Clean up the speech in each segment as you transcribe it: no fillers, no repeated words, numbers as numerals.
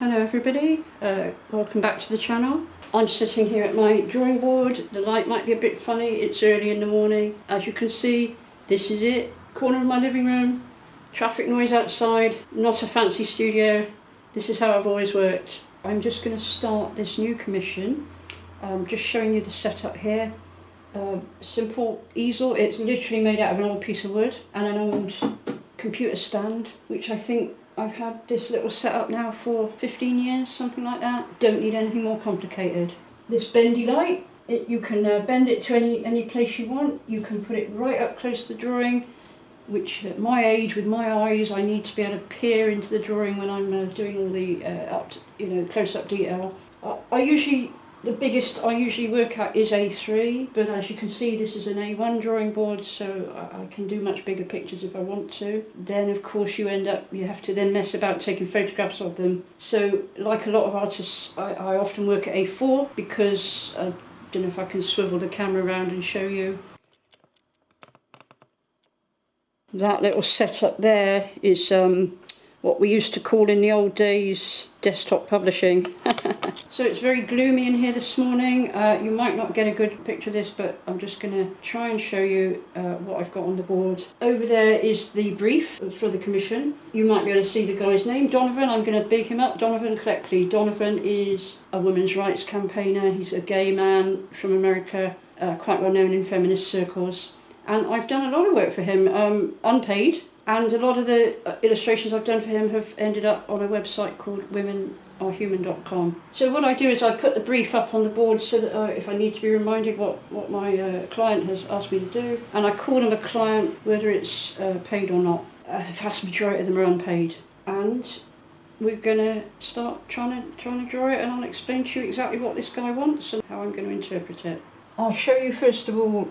Hello everybody, welcome back to the channel. I'm sitting here at my drawing board. The light might be a bit funny, it's early in the morning. As you can see, this is it. Corner of my living room, traffic noise outside, not a fancy studio. This is how I've always worked. I'm just going to start this new commission. Just showing you the setup here. Simple easel, it's literally made out of an old piece of wood and an old computer stand, which I think I've had this little setup now for 15 years, something like that. Don't need anything more complicated. This bendy light, you can bend it to any place you want. You can put it right up close to the drawing, which at my age, with my eyes, I need to be able to peer into the drawing when I'm doing all the close-up detail. The biggest I usually work at is A3, but as you can see, this is an A1 drawing board, so I can do much bigger pictures if I want to. Then of course you have to then mess about taking photographs of them. So like a lot of artists, I often work at A4 because I don't know if I can swivel the camera around and show you. That little setup there is what we used to call in the old days desktop publishing. So it's very gloomy in here this morning. You might not get a good picture of this, but I'm just going to try and show you what I've got on the board. Over there is the brief for the commission. You might be able to see the guy's name, Donovan. I'm going to big him up, Donovan Cleckley. Donovan is a women's rights campaigner. He's a gay man from America, quite well known in feminist circles. And I've done a lot of work for him, unpaid. And a lot of the illustrations I've done for him have ended up on a website called womenarehuman.com. So what I do is I put the brief up on the board so that if I need to be reminded what my client has asked me to do. And I call them a client whether it's paid or not. The vast majority of them are unpaid. And we're going to start trying to draw it, and I'll explain to you exactly what this guy wants and how I'm going to interpret it. I'll show you first of all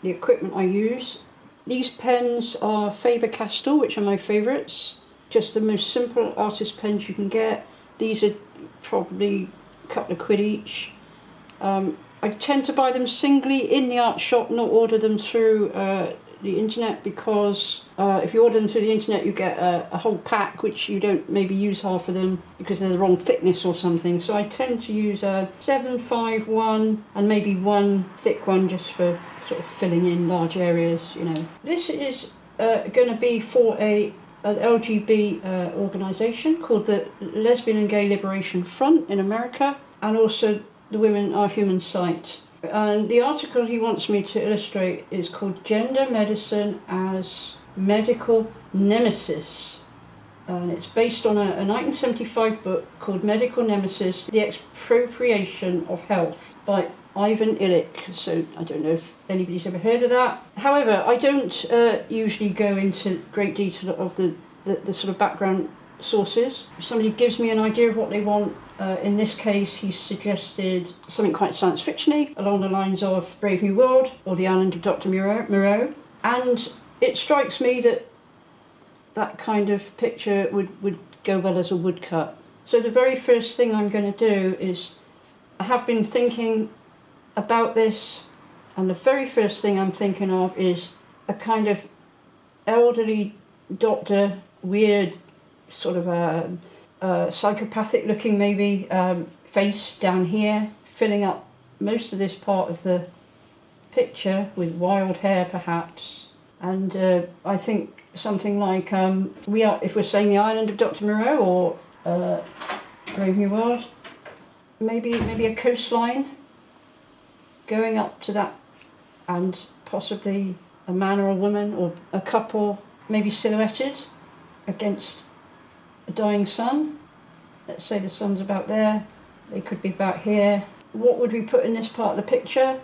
the equipment I use. These pens are Faber-Castell, which are my favourites. Just the most simple artist pens you can get. These are probably a couple of quid each. I tend to buy them singly in the art shop, not order them through the internet, because if you order them through the internet you get a whole pack which you don't maybe use half of them because they're the wrong thickness or something. So I tend to use a 751 and maybe one thick one just for sort of filling in large areas, you know. This is going to be for an LGBT organisation called the Lesbian and Gay Liberation Front in America, and also the Women Are Human site. And the article he wants me to illustrate is called Gender Medicine as Medical Nemesis. And it's based on a 1975 book called Medical Nemesis, The Expropriation of Health by Ivan Illich. So I don't know if anybody's ever heard of that. However, I don't usually go into great detail of the sort of background sources. If somebody gives me an idea of what they want, in this case he suggested something quite science fiction-y along the lines of Brave New World or The Island of Dr. Moreau, and it strikes me that kind of picture would go well as a woodcut. So the very first thing I'm going to do is, I have been thinking about this, and the very first thing I'm thinking of is a kind of elderly doctor, weird sort of a psychopathic looking maybe face down here, filling up most of this part of the picture with wild hair perhaps. And I think something like if we're saying The Island of Dr. Moreau or Brave New World, maybe a coastline going up to that, and possibly a man or a woman or a couple maybe silhouetted against a dying sun. Let's say the sun's about there, they could be about here. What would we put in this part of the picture?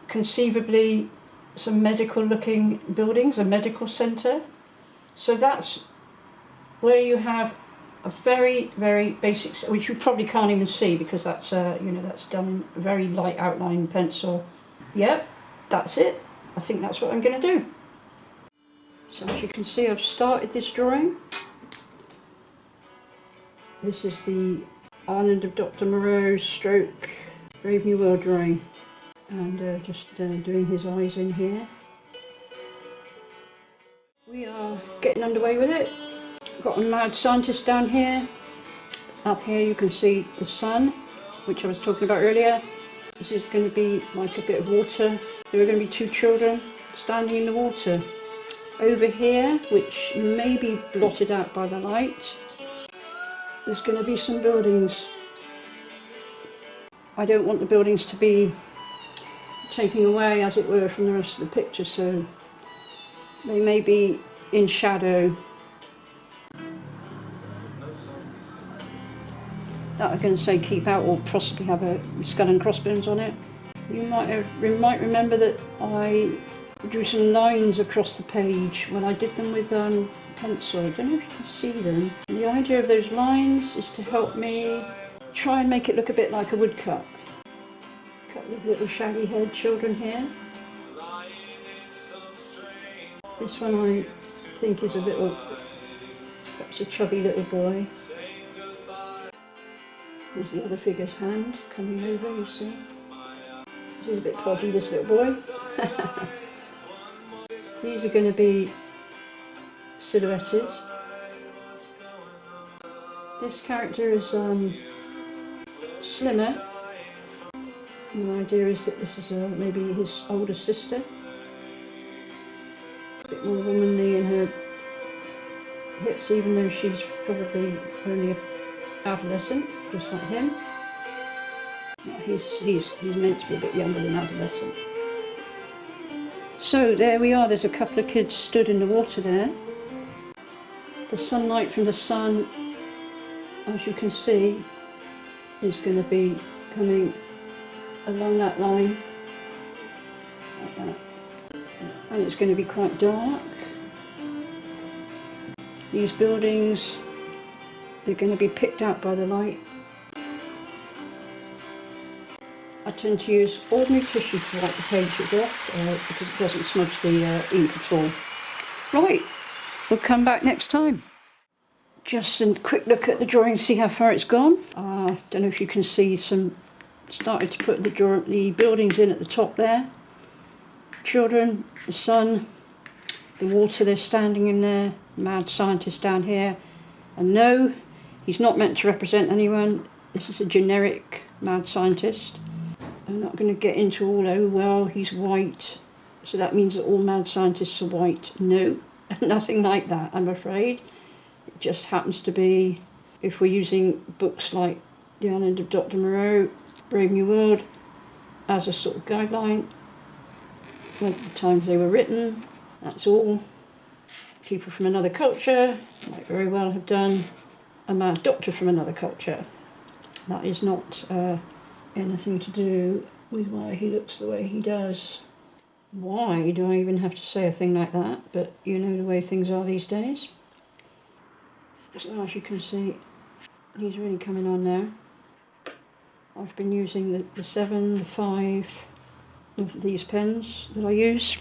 Conceivably some medical looking buildings, a medical centre. So that's where you have a very, very basic, which you probably can't even see because that's that's done in very light outline pencil. Yep, that's it. I think that's what I'm going to do. So as you can see, I've started this drawing. This is the Island of Dr. Moreau stroke Brave New World drawing, and just doing his eyes in here. We are getting underway with it. Got a mad scientist down here. Up here you can see the sun, which I was talking about earlier. This is going to be like a bit of water. There are going to be two children standing in the water. Over here, which may be blotted out by the light, there's going to be some buildings. I don't want the buildings to be taken away, as it were, from the rest of the picture, so they may be in shadow. That I'm going to say keep out, or possibly have a skull and crossbones on it. You might remember that I drew some lines across the page when I did them with pencil. I don't know if you can see them. And the idea of those lines is to help me try and make it look a bit like a woodcut. Cut with little shaggy haired children here. This one I think is a little, perhaps a chubby little boy. There's the other figure's hand coming over, you see. He's a bit podgy, this little boy. These are going to be silhouetted. This character is slimmer. And the idea is that this is maybe his older sister. A bit more womanly in her hips, even though she's probably only an adolescent, just like him. Yeah, he's meant to be a bit younger than adolescent. So there we are, there's a couple of kids stood in the water there. The sunlight from the sun, as you can see, is going to be coming along that line, like that. And it's going to be quite dark. These buildings, they're going to be picked out by the light. I tend to use ordinary tissue to wipe the pages off because it doesn't smudge the ink at all. Right, we'll come back next time. Just a quick look at the drawing, see how far it's gone. Don't know if you can see some, started to put the buildings in at the top there. Children, the sun, the water they're standing in there, mad scientist down here. And no, he's not meant to represent anyone. This is a generic mad scientist. I'm not going to get into all, oh well, he's white, so that means that all mad scientists are white. No, nothing like that, I'm afraid. It just happens to be, if we're using books like The Island of Dr. Moreau, Brave New World, as a sort of guideline, at the times they were written, that's all. People from another culture might very well have done a mad doctor from another culture. That is not anything to do with why he looks the way he does. Why do I even have to say a thing like that? But you know the way things are these days. So as you can see, he's really coming on now. I've been using the 7, the 5 of these pens that I use.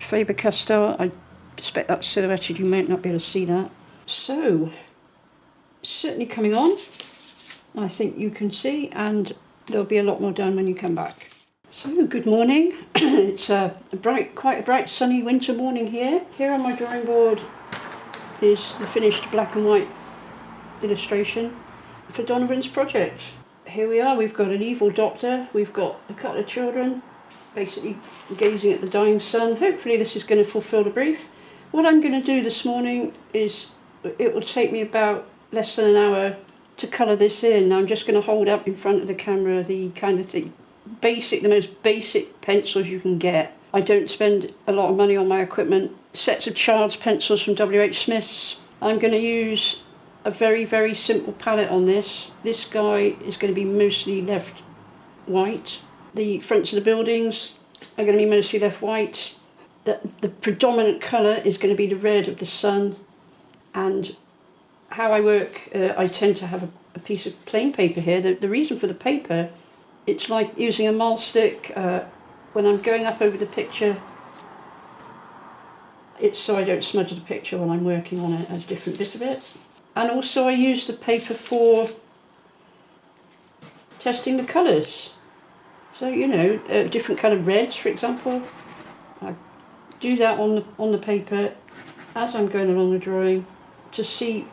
Faber-Castell, I expect that's silhouetted, you might not be able to see that. So, certainly coming on, I think you can see, and there'll be a lot more done when you come back. So, good morning. It's quite a bright sunny winter morning here. Here on my drawing board is the finished black and white illustration for Donovan's project. Here we are, we've got an evil doctor, we've got a couple of children basically gazing at the dying sun. Hopefully this is going to fulfill the brief. What I'm going to do this morning is, it will take me about less than an hour to colour this in. I'm just going to hold up in front of the camera the kind of the most basic pencils you can get. I don't spend a lot of money on my equipment. Sets of child's pencils from W.H. Smith's. I'm going to use a very, very simple palette on this. This guy is going to be mostly left white. The fronts of the buildings are going to be mostly left white. The predominant colour is going to be the red of the sun. And how I work, I tend to have a piece of plain paper here. The reason for the paper, it's like using a mahl stick. When I'm going up over the picture, it's so I don't smudge the picture when I'm working on a different bit of it. And also I use the paper for testing the colours. So, you know, different coloured reds, for example. I do that on the paper as I'm going along the drawing to see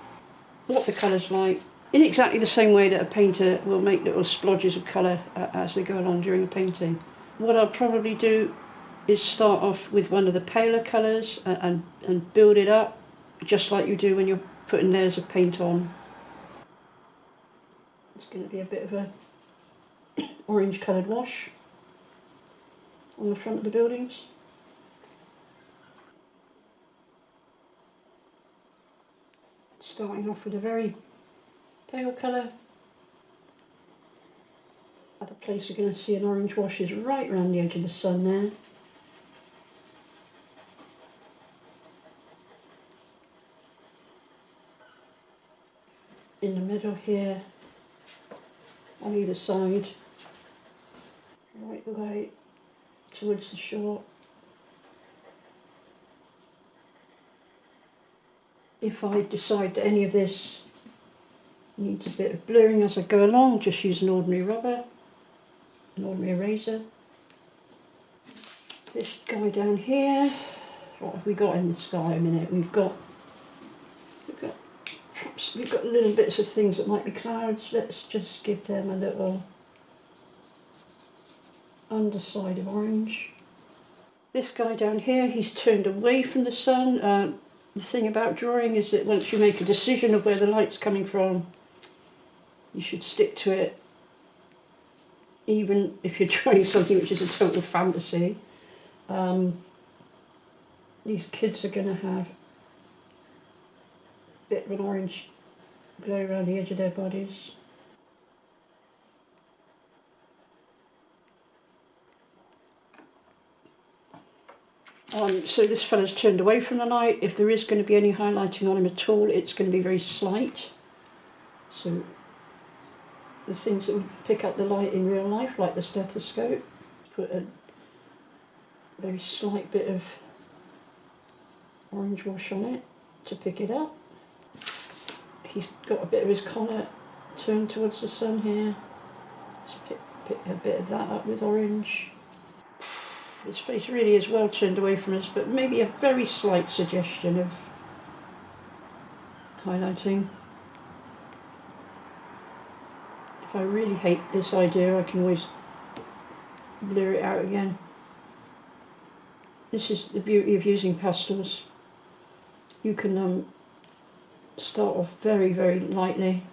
what the colour's like in exactly the same way that a painter will make little splodges of colour as they go along during a painting. What I'll probably do is start off with one of the paler colours and build it up, just like you do when you're putting layers of paint on. It's going to be a bit of a orange coloured wash on the front of the buildings. Starting off with a very pale colour. Other place you're going to see an orange wash is right around the edge of the sun there. In the middle here, on either side, right the way towards the shore. If I decide that any of this needs a bit of blurring as I go along, just use an ordinary rubber, an ordinary eraser. This guy down here, what have we got in the sky a minute? We've got little bits of things that might be clouds. Let's just give them a little underside of orange. This guy down here, he's turned away from the sun. The thing about drawing is that once you make a decision of where the light's coming from, you should stick to it, even if you're drawing something which is a total fantasy. These kids are going to have a bit of an orange glow around the edge of their bodies. So this fella's turned away from the light. If there is going to be any highlighting on him at all, it's going to be very slight. So the things that would pick up the light in real life, like the stethoscope, put a very slight bit of orange wash on it to pick it up. He's got a bit of his collar turned towards the sun here. Just pick a bit of that up with orange. His face really is well turned away from us, but maybe a very slight suggestion of highlighting. If I really hate this idea, I can always blur it out again. This is the beauty of using pastels. You can start off very, very lightly,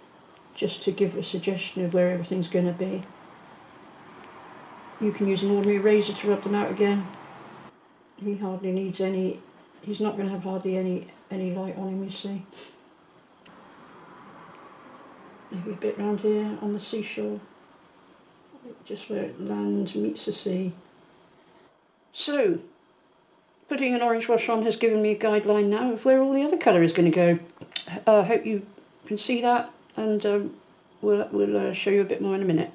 just to give a suggestion of where everything's going to be. You can use an ordinary razor to rub them out again. He hardly needs any, he's not going to have hardly any light on him, you see. Maybe a bit round here on the seashore, just where land meets the sea. So, putting an orange wash on has given me a guideline now of where all the other colour is going to go. I hope you can see that, and we'll show you a bit more in a minute.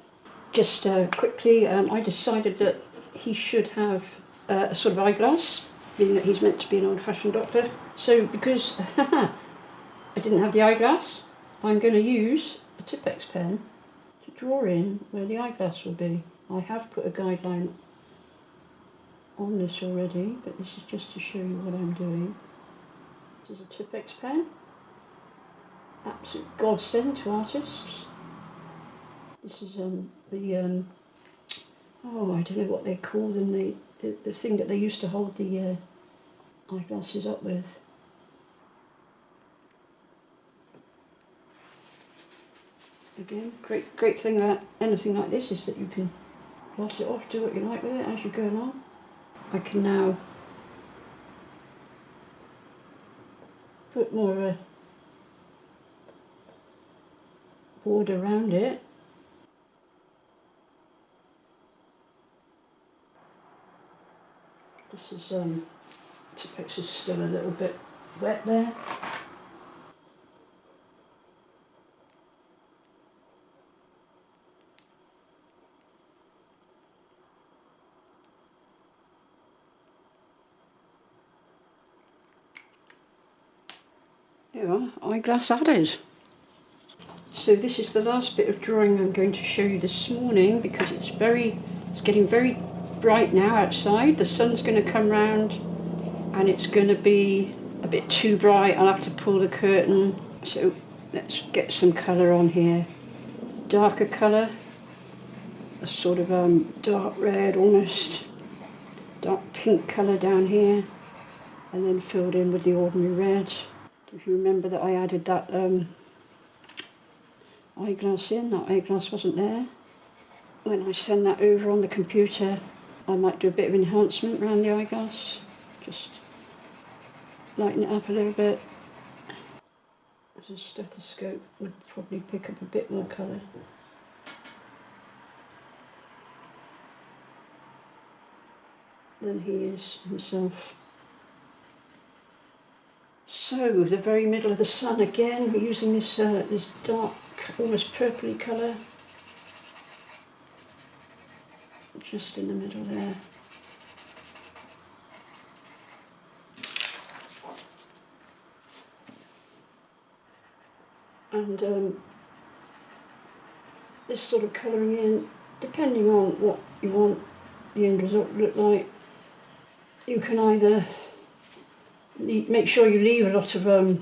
Just quickly, I decided that he should have a sort of eyeglass, being that he's meant to be an old-fashioned doctor. So because I didn't have the eyeglass, I'm going to use a Tipp-Ex pen to draw in where the eyeglass will be. I have put a guideline on this already, but this is just to show you what I'm doing. This is a Tipp-Ex pen, absolute godsend to artists. This is oh, I don't know what they're called, and the thing that they used to hold the eyeglasses up with. Again, great thing about anything like this is that you can gloss it off, do what you like with it as you go along. I can now put more of a border around it. This is Tipp-Ex is still a little bit wet there. There are eyeglass added. So this is the last bit of drawing I'm going to show you this morning, because it's getting very bright now outside. The sun's going to come round and it's going to be a bit too bright. I'll have to pull the curtain. So let's get some colour on here. Darker colour, a sort of dark red, almost dark pink colour down here, and then filled in with the ordinary red. If you remember that I added that eyeglass in, that eyeglass wasn't there. When I send that over on the computer, I might do a bit of enhancement around the eyeglass, just lighten it up a little bit. A stethoscope would probably pick up a bit more colour. Than he is himself. So, the very middle of the sun again, we're using this this dark, almost purpley colour. Just in the middle there. And this sort of colouring in, depending on what you want the end result to look like, you can either make sure you leave a lot of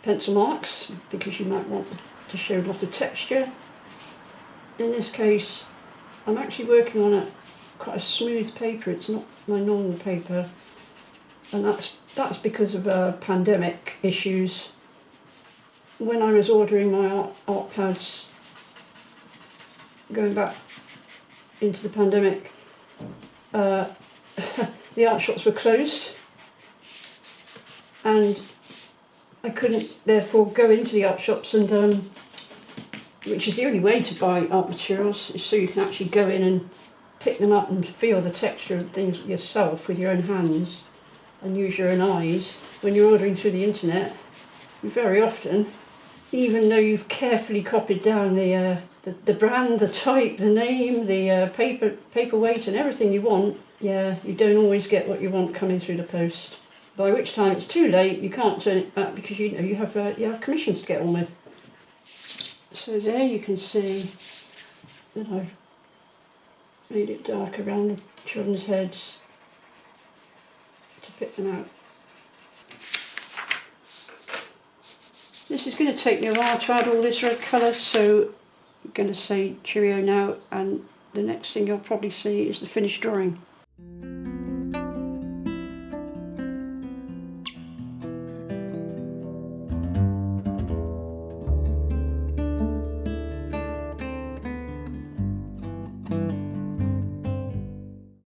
pencil marks, because you might want to show a lot of texture. In this case, I'm actually working on quite a smooth paper. It's not my normal paper, and that's because of pandemic issues. When I was ordering my art pads going back into the pandemic, the art shops were closed, and I couldn't therefore go into the art shops, and which is the only way to buy art materials, is so you can actually go in and pick them up and feel the texture of things yourself with your own hands and use your own eyes. When you're ordering through the internet, very often, even though you've carefully copied down the brand, the type, the name, the paper weight and everything you want, yeah, you don't always get what you want coming through the post. By which time it's too late, you can't turn it back, because you have commissions to get on with. So there you can see that I've made it dark around the children's heads to pick them out. This is going to take me a while to add all this red colour, so I'm going to say cheerio now, and the next thing you'll probably see is the finished drawing.